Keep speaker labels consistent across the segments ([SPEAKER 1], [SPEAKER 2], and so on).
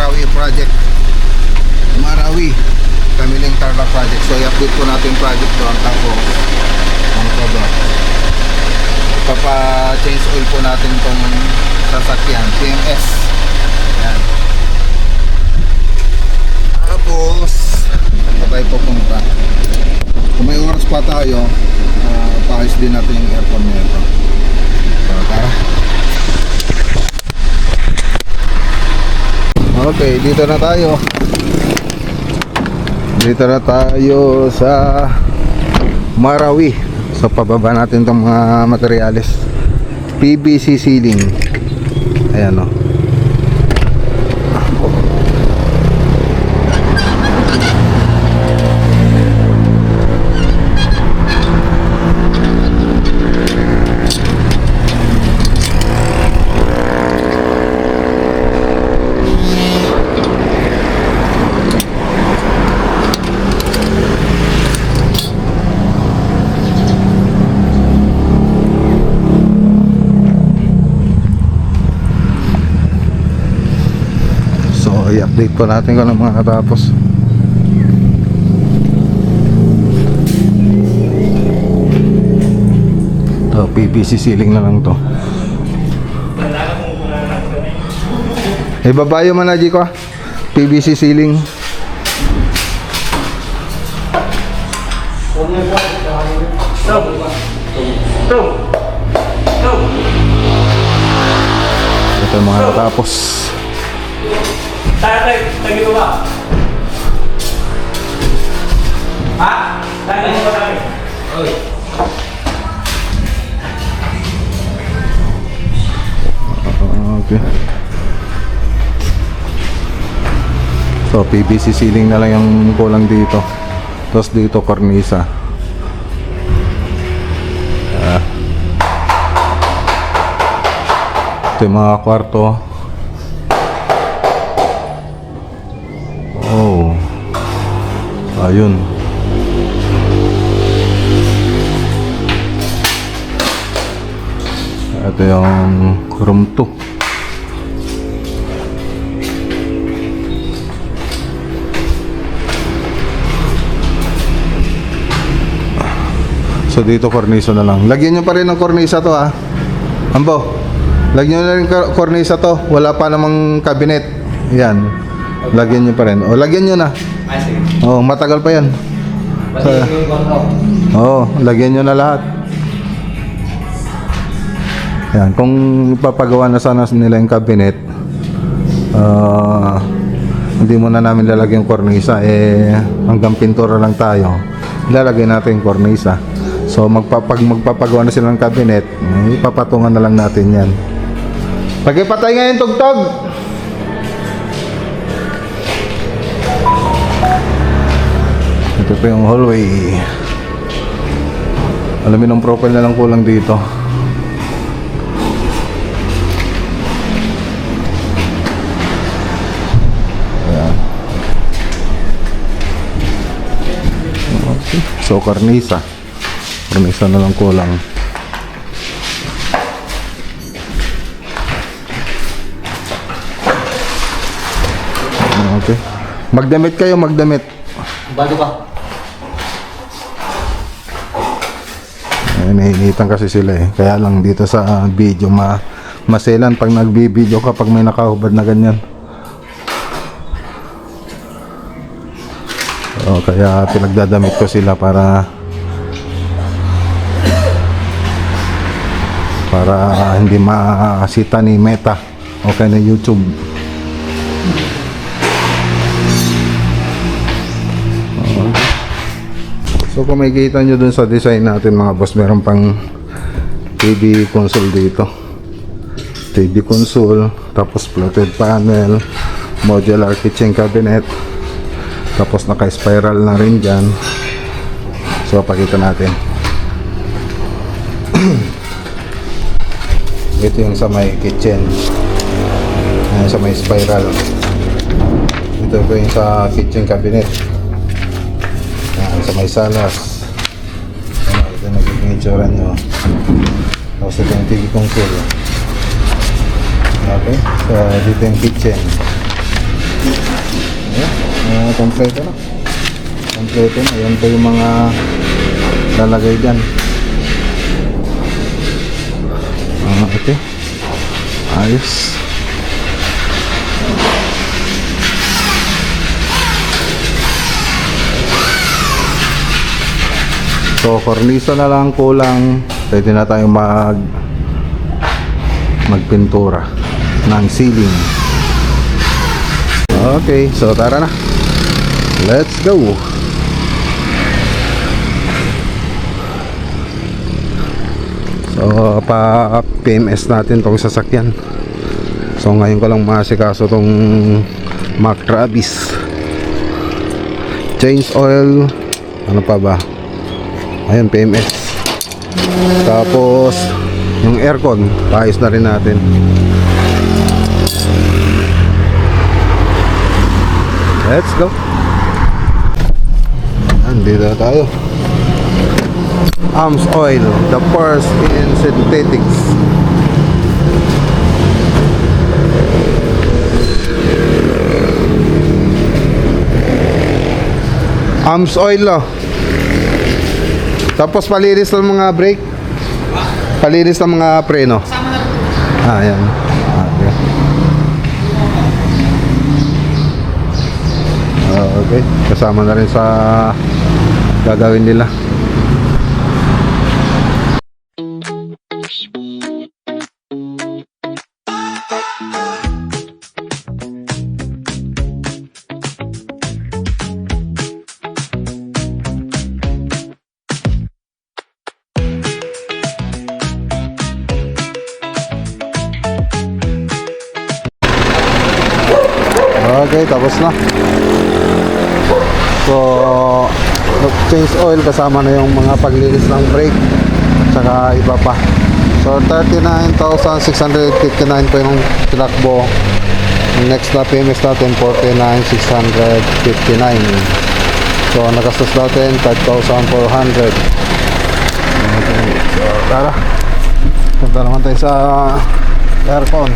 [SPEAKER 1] Marawi project. Marawi Kamiling Tarlac project. So i-update po natin yung project doon. Tapos ano pa ba, papa-change oil po natin itong sasakyan TMS. Ayan. Tapos saan tayo pupunta? Kung may oras pa tayo, paayos din natin yung aircon nito. So tara. Okay, dito na tayo. Dito na tayo sa Marawi. So pababa natin itong mga materyales. PVC ceiling. Ayan o. I-update po natin kung ano mga katapos. Ito, PVC ceiling na lang to. Babayo man na ko, PVC ceiling. Ito mga katapos.
[SPEAKER 2] Tayo ba? Ha? Tayo ba tayo? Oy.
[SPEAKER 1] Okay. So PVC ceiling na lang yung kulang dito. Tapos dito kornisa. Ito yung mga kwarto. Oh, ayun. Ito yung room 2. So dito kornisa na lang. Lagyan nyo pa rin ng kornisa to ha. Ambo, lagyan nyo na rin kornisa to. Wala pa namang cabinet. Yan. Lagyan nyo pa rin. O, lagyan nyo na. O, matagal pa yan. O, lagyan nyo na lahat. Yan. Kung ipapagawa na sana nila yung cabinet, hindi muna namin lalagyan yung kornisa. Hanggang pintura lang tayo. Ilalagay natin yung kornisa. So, pag magpapagawa na sila ng cabinet, ipapatungan na lang natin yan. Pagkipatay ngayon tugtog! Ito pa yung hallway. Alamin ng profile na lang kulang dito. Ayan. Okay. So karnisa. Karnisa na lang kulang. Okay. Magdamit kayo, magdamit.
[SPEAKER 2] Bago ba?
[SPEAKER 1] Nainitan kasi sila kaya lang dito sa video maselan pag nagbibideo kapag may nakahubad na ganyan. Kaya pinagdadamit ko sila para hindi makasita ni Meta o kaya na YouTube. So kung makikita nyo dun sa design natin mga boss, meron pang TV console dito. TV console, tapos fluted panel, modular kitchen cabinet, tapos naka-spiral na rin dyan. So pakita natin. Ito yung sa may kitchen. Ayan, sa may spiral. Ito po yung sa kitchen cabinet. Ayan, sa may salas. Ayan, ito nagiging itsura nyo. Tapos ito yung TV console. Okay, so dito yung kitchen. Kompleto na. Kompleto na. Yan po yung mga lalagay dyan. Okay. Ayos. So, kornisa na lang kulang. Pwede na tayong magpintura ng ceiling. Okay, so tara na. Let's go. So, pa-PMS natin tong sasakyan. So, ngayon ko lang masikaso tong Mack Travis. Change oil. Ano pa ba? Ayun, PMS. Tapos yung aircon, paayos na rin natin. Let's go. Andito na tayo. Arms oil, the first in synthetics. Arms oil, oh. Tapos palinis ng mga brake. Palinis ng mga preno. Ayan. Okay. Okay. Kasama na rin sa gagawin nila. Okay, tapos na. So, change oil kasama na yung mga paglinis ng brake tsaka iba pa. So, 39,659 po yung tinakbo. Yung next na PMS natin, 49,659. So, nagastos natin 5,400. Okay, so, tara. Punta naman tayo sa aircon.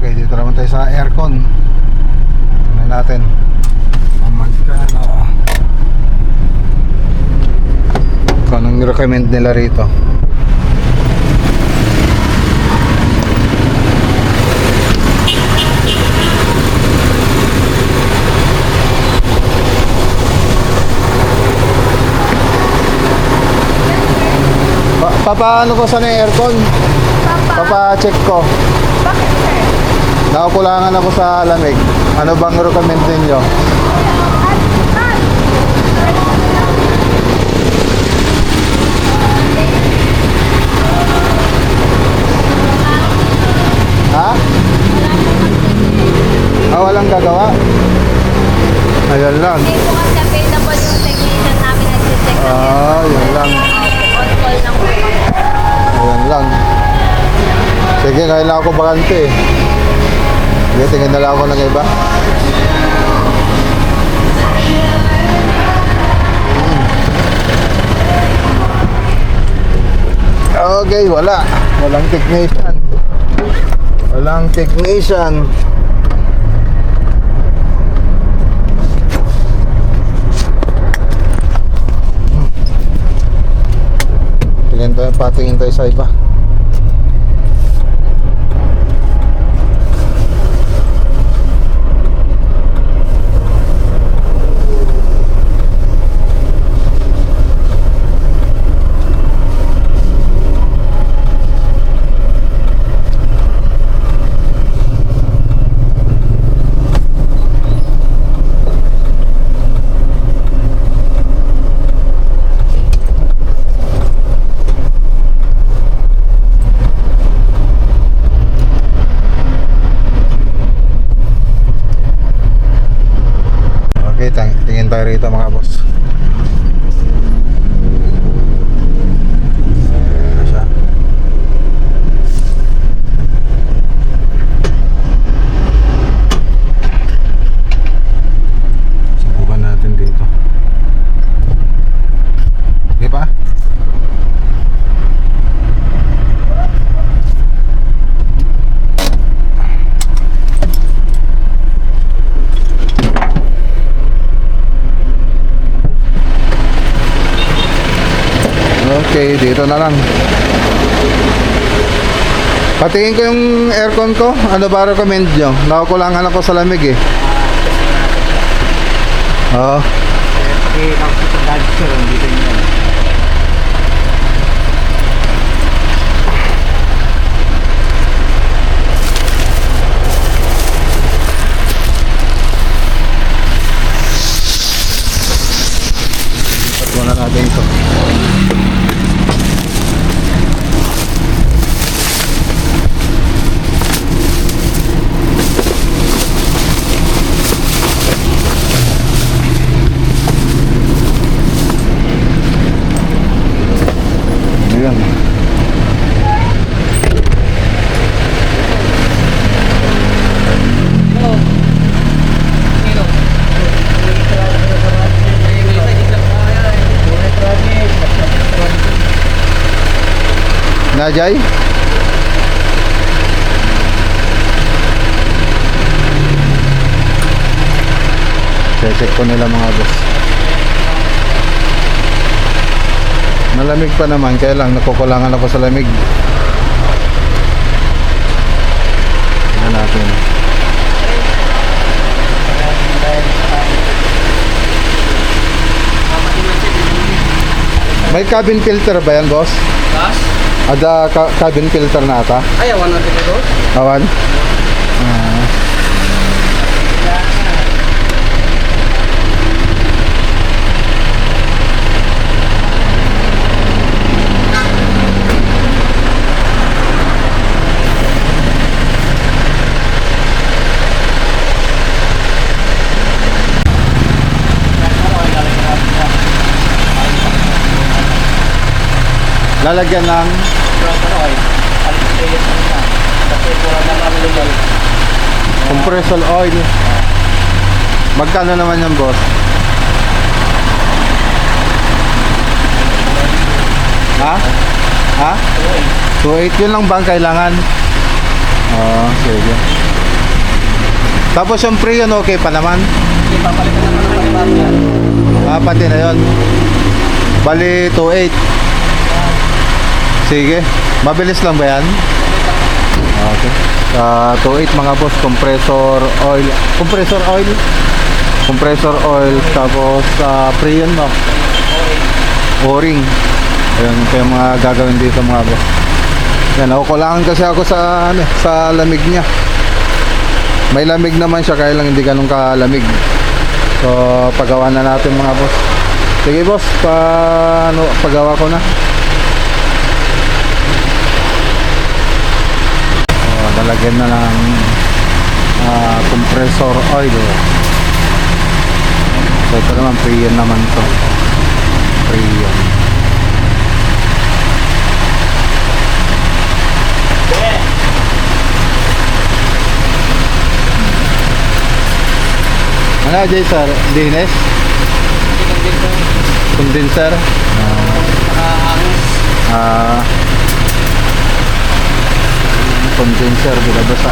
[SPEAKER 1] Dito naman tayo sa aircon. Tingnan natin magkano, kung anong recommend nila rito. Papaano ko sana yung aircon? Papa-check ko.
[SPEAKER 3] Bakit, sir?
[SPEAKER 1] Nakakulangan ako sa lamig. Ano bang recommend ninyo? Ha? Walang gagawa? Ayun lang.
[SPEAKER 3] Hindi po kasi available yung technician namin nag-check na
[SPEAKER 1] Yun lang.
[SPEAKER 3] on call lang po.
[SPEAKER 1] Ayun lang. Sige, kailangan ko bakante eh. Sige, tingin na lang ako ng iba. Okay, wala. Walang technician. Walang technician. Patingin tayo sa iba. Tingin tayo rito mga boss. Ayan na siya. Subukan natin Okay, dito na lang. Patingin ko yung aircon ko. Ano ba recommend nyo? Nakukulangan ako sa lamig eh. Oo.
[SPEAKER 2] Eh, nakasipagdad sir, dito nyo.
[SPEAKER 1] Lipat muna natin ito. Ayan. Najay? Check ko nila mga boss. Malamig pa naman, kaya lang nakukulangan ako sa lamig. Tingnan natin. May cabin filter ba yan, boss?
[SPEAKER 2] Gas?
[SPEAKER 1] Ada cabin filter na ata?
[SPEAKER 2] Ay, awan natin ito.
[SPEAKER 1] Awan? Lalagyan ng compressor oil. Magkano naman yan, boss? Ha? Ha? 2.8 yun lang ba ang kailangan? Oo, sige. Tapos yung pre yun, okay pa naman? Ah, pati na yun. Bali, 2.8. Sige. Mabilis lang ba yan? Okay. 2.8 mga boss, compressor oil. Compressor oil? Compressor oil. Tapos, pre yun, no? O-ring. Ayun, ito yung mga gagawin dito mga boss. Yan, nakukulangan kasi ako sa, sa lamig niya. May lamig naman siya, kaya lang hindi ganun kalamig. So, pagawa na natin mga boss. Sige boss, pagawa ko na. Lalagyan na ng compressor oil. So ito naman pre-yan naman to. Pre-yan. Ano dyan sir? Dines? Condenser? Condenser, binabasa.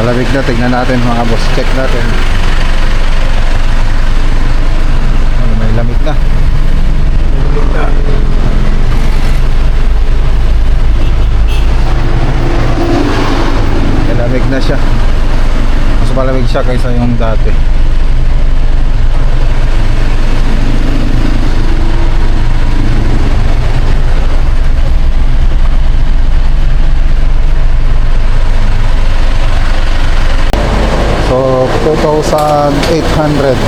[SPEAKER 1] Malamig na, tignan natin mga boss, check natin. May lamig na. May lamig na siya. Mas malamig siya kaysa yung dati. 2,800.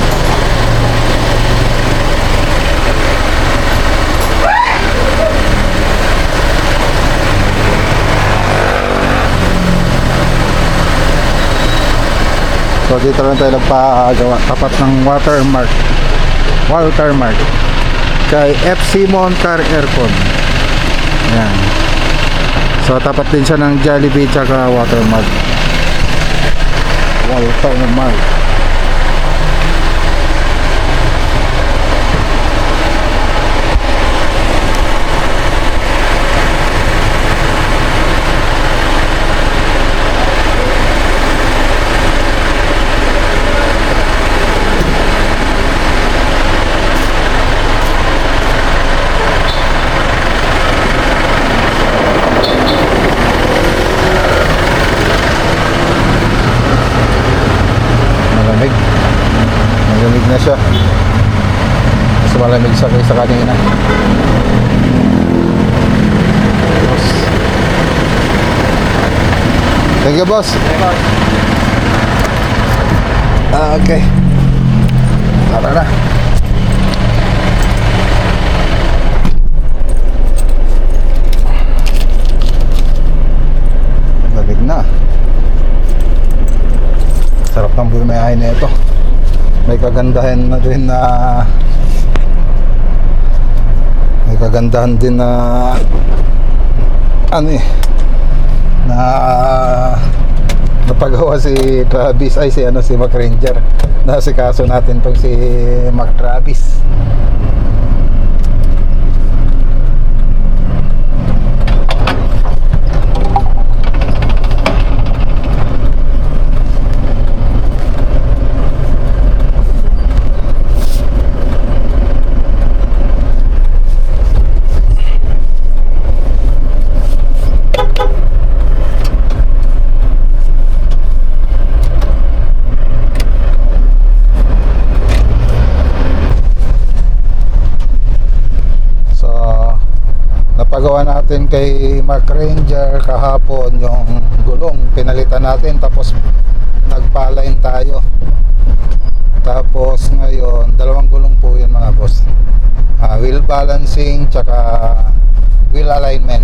[SPEAKER 1] So dito lang tayo nagpagawa tapat ng watermark kay FC Moncar Aircon. Ayan. So tapat din siya ng Jollibee tsaka watermark. Malamig na siya. Mas malamig siya kaysa kanina. Boss. Thank you, boss. Okay. Tara na. Malamig na. Sarap ng bumayahin na ito. May kagandahan na din na ano eh na napagawa si Travis ay si Mac Ranger. Nasikaso natin tong si Mac Travis. Napagawa natin kay Mac Ranger kahapon yung gulong, pinalitan natin tapos nagpa-align tayo. Tapos ngayon dalawang gulong po yun mga boss, wheel balancing tsaka wheel alignment.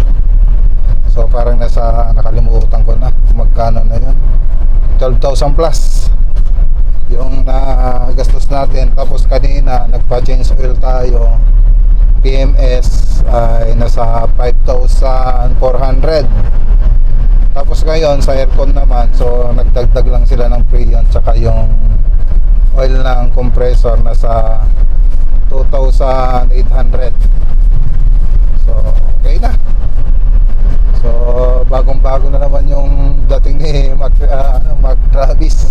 [SPEAKER 1] So parang nakalimutan ko na kung magkano na yun, 12,000 plus yung gastos natin. Tapos kanina nagpa-change oil tayo, PMS ay nasa 5,400. Tapos ngayon sa aircon naman, so nagdagdag lang sila ng freon tsaka yung oil ng compressor nasa 2,800. So okay na. So bagong bago na naman yung dating ni Mac Travis.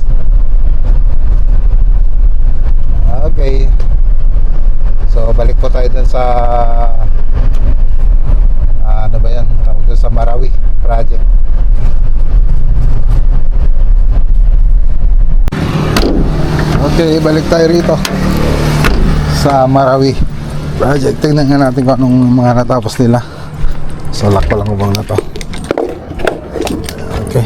[SPEAKER 1] Okay. So balik po tayo dun sa ano ba yan, tawag dun sa Marawi project. Okay, balik tayo rito sa Marawi project. Tingnan nga natin kung anong mga natapos nila. So lock ko lang ubang na to. Okay.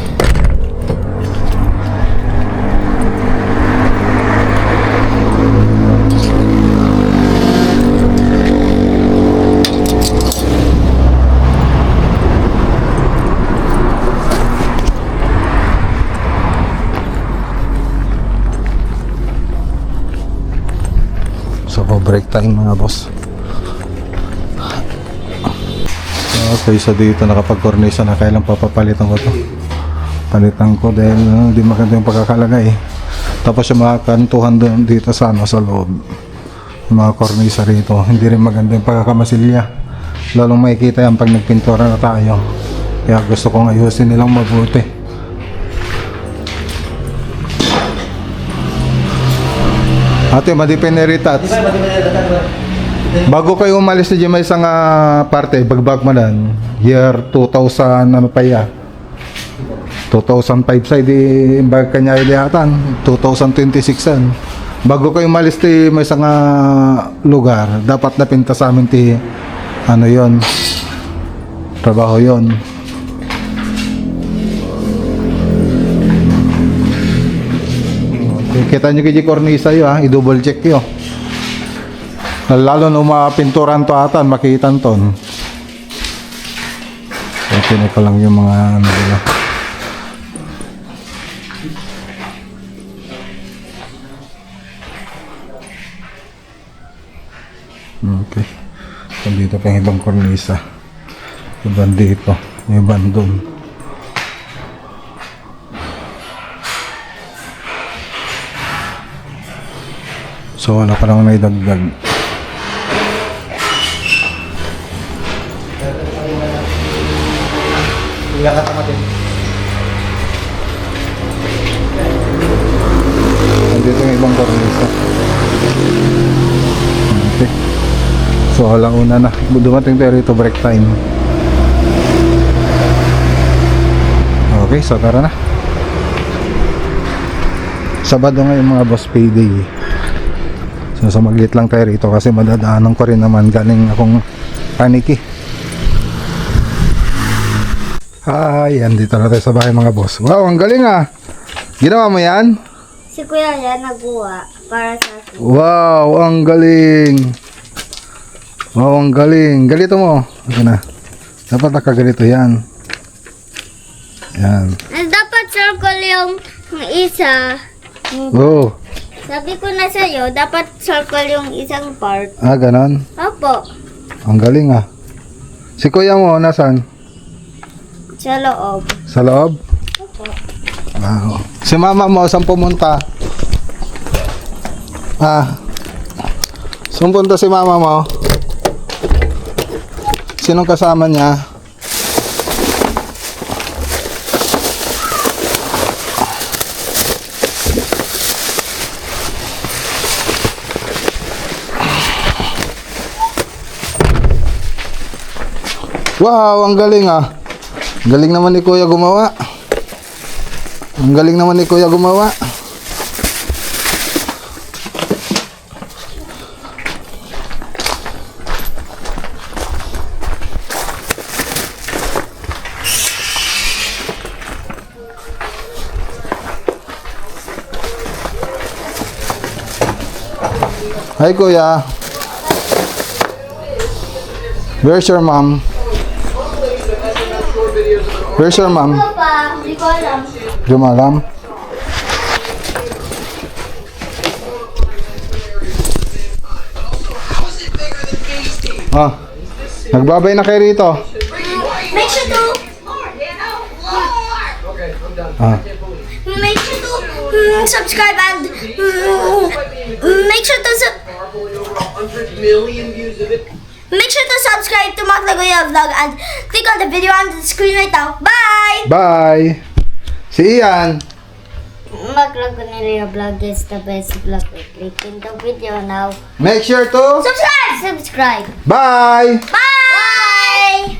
[SPEAKER 1] So break time mga boss. Okay, so dito nakapag-cornisa na, kailan papapalitan ko to. Palitan ko dahil hindi maganda yung pagkakalagay. Tapos yung mga kantuhan doon dito sa loob, yung mga cornisa rito, hindi rin maganda yung pagkakamasilya. Lalong makikita yan pag nagpintura na tayo. Kaya gusto kong ayusin nilang mabuti. Ate, madipeneritats. Bago kayo umalis na dyan, may isang parte, bagbag mo lang. Year 2000, ano pa ya? 2005 sa di bag kanya ilihatan. 2026 yan. Bago kayo umalis di may isang lugar, dapat na pinta sa amin ti ano yon, trabaho yon. Okay, Kita nyo kay Cornisa yun ha, i-double check yun. Lalo na umapinturan to atan, makitan ton. Okay na ko lang yung mga ano nila. Okay. So, dito pa yung ibang cornisa. Ibang dito. Ibang doon. So wala pa lang naidagdag. Andito yung ibang cornisa. Okay. So alauna na. Dumating tayo rito break time. Okay, so tara na. Sabado ngayon mga boss, payday. So sumaglit lang tayo rito kasi madadaanan ko rin naman galing akong paniki. Hi, andito na tayo sa bahay mga boss. Wow, ang galing ah. Ginawa mo yan?
[SPEAKER 3] Si Kuya yan nagbuwa para sa akin.
[SPEAKER 1] Wow, ang galing. Wow, ang galing. Galito mo. Okay na. Dapat nakagalito yan. Yan.
[SPEAKER 3] Dapat circle yung isa.
[SPEAKER 1] Oh.
[SPEAKER 3] Sabi ko na sa'yo, dapat circle yung isang part.
[SPEAKER 1] Ah, ganon.
[SPEAKER 3] Opo.
[SPEAKER 1] Ang galing ah. Si kuya mo, nasan?
[SPEAKER 3] Sa loob.
[SPEAKER 1] Sa loob?
[SPEAKER 3] Opo.
[SPEAKER 1] Wow. Si mama mo, saan pumunta? Ah. Saan punta si mama mo? Sinong kasama niya? Wow, ang galing ah. Galing naman ni Kuya gumawa. Ang galing naman ni Kuya gumawa. Hi Kuya. Where's your mom? Where's your mom?
[SPEAKER 3] Papa, hindi ko alam.
[SPEAKER 1] Di mo alam? Ah, nagbabay na kayo rito.
[SPEAKER 3] Make sure to...
[SPEAKER 1] Ah,
[SPEAKER 3] Make sure to subscribe and make sure to make sure to subscribe to Mac Lagoya Vlog and click on the video on the screen right now. Bye!
[SPEAKER 1] bye! Si Ian.
[SPEAKER 3] Mac Lagoya Vlog is the best vlog. Click in the video now.
[SPEAKER 1] Make sure to
[SPEAKER 3] Subscribe!
[SPEAKER 1] bye!
[SPEAKER 3] Bye!